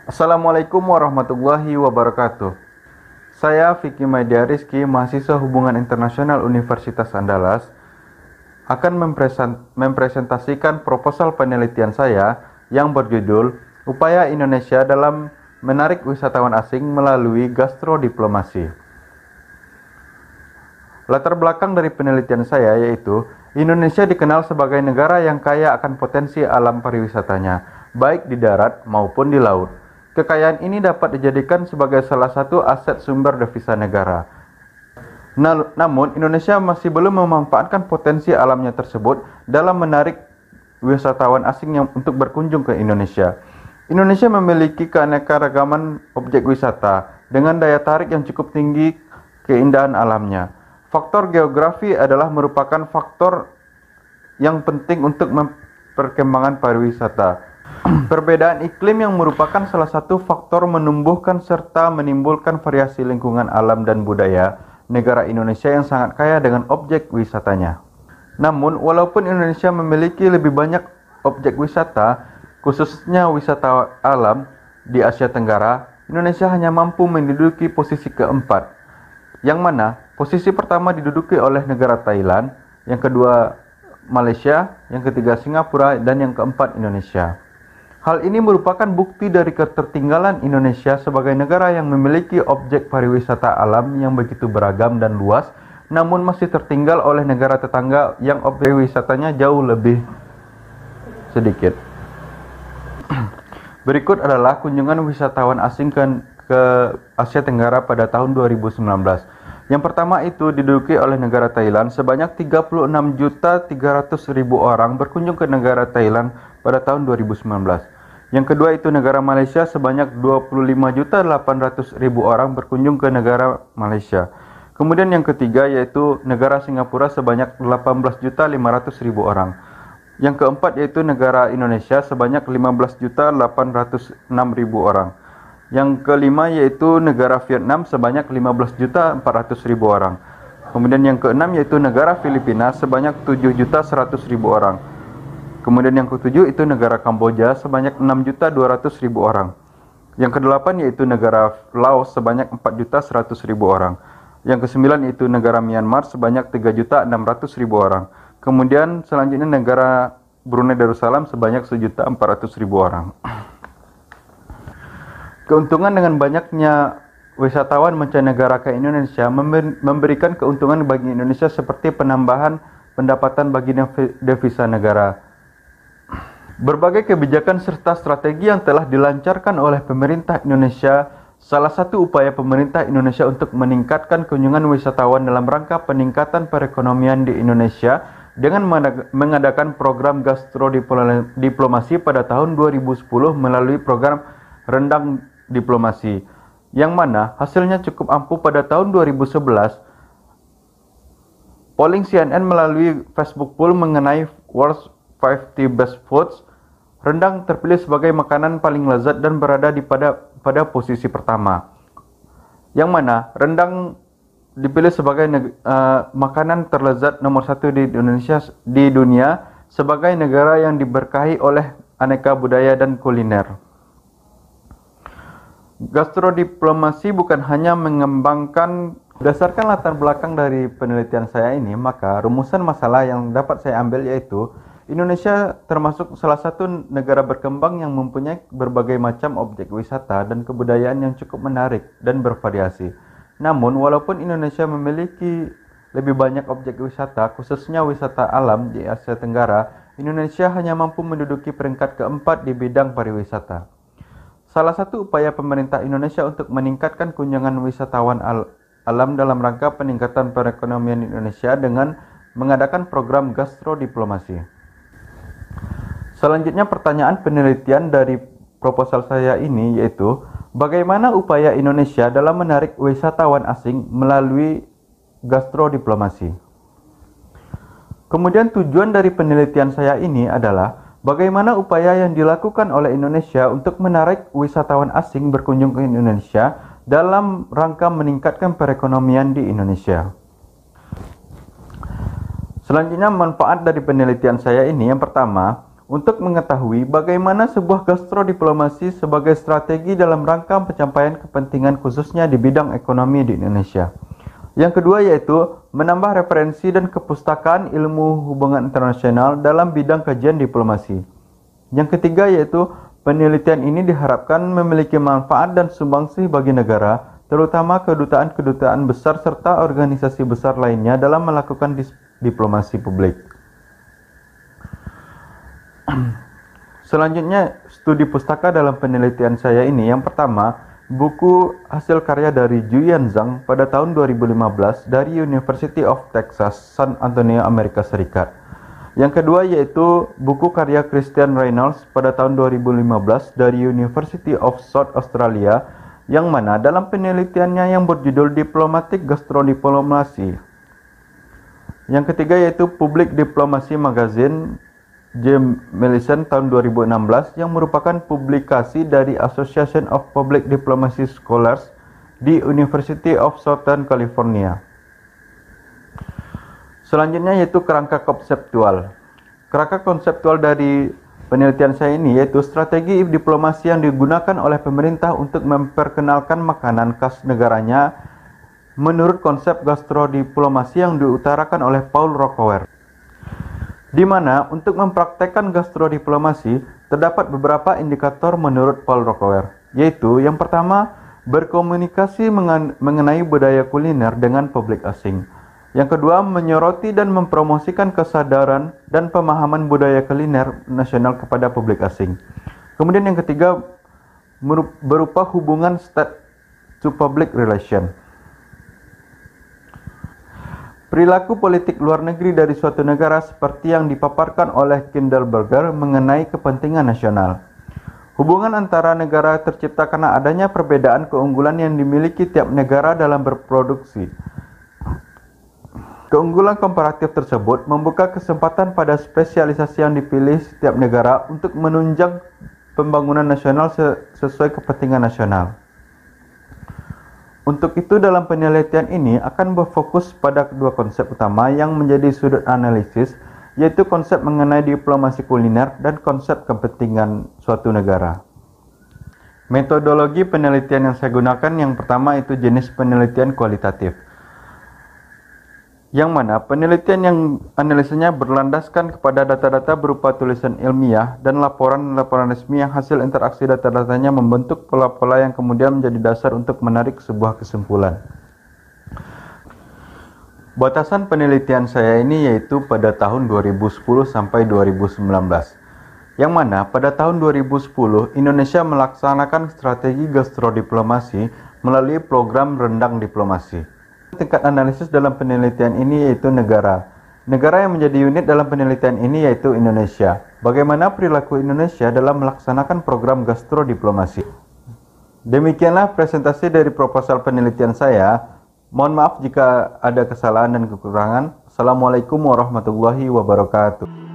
Assalamualaikum warahmatullahi wabarakatuh. Saya Vicky Maidia Rizky, mahasiswa Hubungan Internasional Universitas Andalas, akan mempresentasikan proposal penelitian saya yang berjudul Upaya Indonesia dalam Menarik Wisatawan Asing Melalui Gastrodiplomasi. Latar belakang dari penelitian saya yaitu Indonesia dikenal sebagai negara yang kaya akan potensi alam pariwisatanya, baik di darat maupun di laut. Kekayaan ini dapat dijadikan sebagai salah satu aset sumber devisa negara. Namun, Indonesia masih belum memanfaatkan potensi alamnya tersebut dalam menarik wisatawan asing yang untuk berkunjung ke Indonesia. Indonesia memiliki keanekaragaman objek wisata dengan daya tarik yang cukup tinggi keindahan alamnya. Faktor geografi adalah merupakan faktor yang penting untuk perkembangan pariwisata. Perbedaan iklim yang merupakan salah satu faktor menumbuhkan serta menimbulkan variasi lingkungan alam dan budaya negara Indonesia yang sangat kaya dengan objek wisatanya. Namun, walaupun Indonesia memiliki lebih banyak objek wisata, khususnya wisata alam di Asia Tenggara, Indonesia hanya mampu menduduki posisi keempat, yang mana posisi pertama diduduki oleh negara Thailand, yang kedua Malaysia, yang ketiga Singapura, dan yang keempat Indonesia. Hal ini merupakan bukti dari ketertinggalan Indonesia sebagai negara yang memiliki objek pariwisata alam yang begitu beragam dan luas, namun masih tertinggal oleh negara tetangga yang objek wisatanya jauh lebih sedikit. Berikut adalah kunjungan wisatawan asing ke Asia Tenggara pada tahun 2019. Yang pertama itu diduduki oleh negara Thailand, sebanyak 36.300.000 orang berkunjung ke negara Thailand pada tahun 2019. Yang kedua itu negara Malaysia, sebanyak 25.800.000 orang berkunjung ke negara Malaysia. Kemudian yang ketiga yaitu negara Singapura, sebanyak 18.500.000 orang. Yang keempat yaitu negara Indonesia, sebanyak 15.806.000 orang. Yang kelima yaitu negara Vietnam, sebanyak 15.400.000 orang. Kemudian yang keenam yaitu negara Filipina, sebanyak 7.100.000 orang. Kemudian yang ketujuh itu negara Kamboja, sebanyak 6.200.000 orang. Yang kedelapan yaitu negara Laos, sebanyak 4.100.000 orang. Yang kesembilan yaitu negara Myanmar, sebanyak 3.600.000 orang. Kemudian selanjutnya negara Brunei Darussalam, sebanyak 1.400.000 orang. Keuntungan dengan banyaknya wisatawan mancanegara ke Indonesia memberikan keuntungan bagi Indonesia seperti penambahan pendapatan bagi devisa negara. Berbagai kebijakan serta strategi yang telah dilancarkan oleh pemerintah Indonesia, salah satu upaya pemerintah Indonesia untuk meningkatkan kunjungan wisatawan dalam rangka peningkatan perekonomian di Indonesia dengan mengadakan program gastrodiplomasi pada tahun 2010 melalui program Rendang Diplomasi, yang mana hasilnya cukup ampuh. Pada tahun 2011, polling CNN melalui Facebook poll mengenai World's 50 Best Foods, rendang terpilih sebagai makanan paling lezat dan berada pada posisi pertama, yang mana rendang dipilih sebagai makanan terlezat nomor satu di Indonesia di dunia sebagai negara yang diberkahi oleh aneka budaya dan kuliner. Gastrodiplomasi bukan hanya mengembangkan. Berdasarkan latar belakang dari penelitian saya ini, maka rumusan masalah yang dapat saya ambil yaitu Indonesia termasuk salah satu negara berkembang yang mempunyai berbagai macam objek wisata dan kebudayaan yang cukup menarik dan bervariasi. Namun, walaupun Indonesia memiliki lebih banyak objek wisata, khususnya wisata alam di Asia Tenggara, Indonesia hanya mampu menduduki peringkat keempat di bidang pariwisata. Salah satu upaya pemerintah Indonesia untuk meningkatkan kunjungan wisatawan alam dalam rangka peningkatan perekonomian Indonesia dengan mengadakan program gastrodiplomasi. Selanjutnya pertanyaan penelitian dari proposal saya ini yaitu bagaimana upaya Indonesia dalam menarik wisatawan asing melalui gastrodiplomasi. Kemudian tujuan dari penelitian saya ini adalah bagaimana upaya yang dilakukan oleh Indonesia untuk menarik wisatawan asing berkunjung ke Indonesia dalam rangka meningkatkan perekonomian di Indonesia. Selanjutnya manfaat dari penelitian saya ini, yang pertama, untuk mengetahui bagaimana sebuah gastrodiplomasi sebagai strategi dalam rangka pencapaian kepentingan khususnya di bidang ekonomi di Indonesia. Yang kedua yaitu menambah referensi dan kepustakaan ilmu hubungan internasional dalam bidang kajian diplomasi. Yang ketiga yaitu penelitian ini diharapkan memiliki manfaat dan sumbangsih bagi negara, terutama kedutaan-kedutaan besar serta organisasi besar lainnya dalam melakukan diplomasi publik. Selanjutnya, studi pustaka dalam penelitian saya ini. Yang pertama, buku hasil karya dari Julian Zhang pada tahun 2015 dari University of Texas, San Antonio, Amerika Serikat. Yang kedua yaitu buku karya Christian Reynolds pada tahun 2015 dari University of South Australia, yang mana dalam penelitiannya yang berjudul Diplomatic Gastrodiplomasi. Yang ketiga yaitu Public Diplomacy Magazine James Mellison tahun 2016 yang merupakan publikasi dari Association of Public Diplomacy Scholars di University of Southern California. Selanjutnya yaitu kerangka konseptual. Kerangka konseptual dari penelitian saya ini yaitu strategi diplomasi yang digunakan oleh pemerintah untuk memperkenalkan makanan khas negaranya menurut konsep gastrodiplomasi yang diutarakan oleh Paul Rokower. Di mana untuk mempraktekkan gastrodiplomasi terdapat beberapa indikator menurut Paul Rokower, yaitu yang pertama, berkomunikasi mengenai budaya kuliner dengan publik asing. Yang kedua, menyoroti dan mempromosikan kesadaran dan pemahaman budaya kuliner nasional kepada publik asing. Kemudian yang ketiga, berupa hubungan state to public relation. Perilaku politik luar negeri dari suatu negara seperti yang dipaparkan oleh Kindleberger mengenai kepentingan nasional. Hubungan antara negara tercipta karena adanya perbedaan keunggulan yang dimiliki tiap negara dalam berproduksi. Keunggulan komparatif tersebut membuka kesempatan pada spesialisasi yang dipilih setiap negara untuk menunjang pembangunan nasional sesuai kepentingan nasional. Untuk itu dalam penelitian ini akan berfokus pada kedua konsep utama yang menjadi sudut analisis, yaitu konsep mengenai diplomasi kuliner dan konsep kepentingan suatu negara. Metodologi penelitian yang saya gunakan yang pertama itu jenis penelitian kualitatif, yang mana penelitian yang analisanya berlandaskan kepada data-data berupa tulisan ilmiah dan laporan-laporan resmi yang hasil interaksi data-datanya membentuk pola-pola yang kemudian menjadi dasar untuk menarik sebuah kesimpulan. Batasan penelitian saya ini yaitu pada tahun 2010 sampai 2019, yang mana pada tahun 2010 Indonesia melaksanakan strategi gastrodiplomasi melalui program rendang diplomasi. Tingkat analisis dalam penelitian ini yaitu negara. Negara yang menjadi unit dalam penelitian ini yaitu Indonesia. Bagaimana perilaku Indonesia dalam melaksanakan program gastrodiplomasi. Demikianlah presentasi dari proposal penelitian saya. Mohon maaf jika ada kesalahan dan kekurangan. Assalamualaikum warahmatullahi wabarakatuh.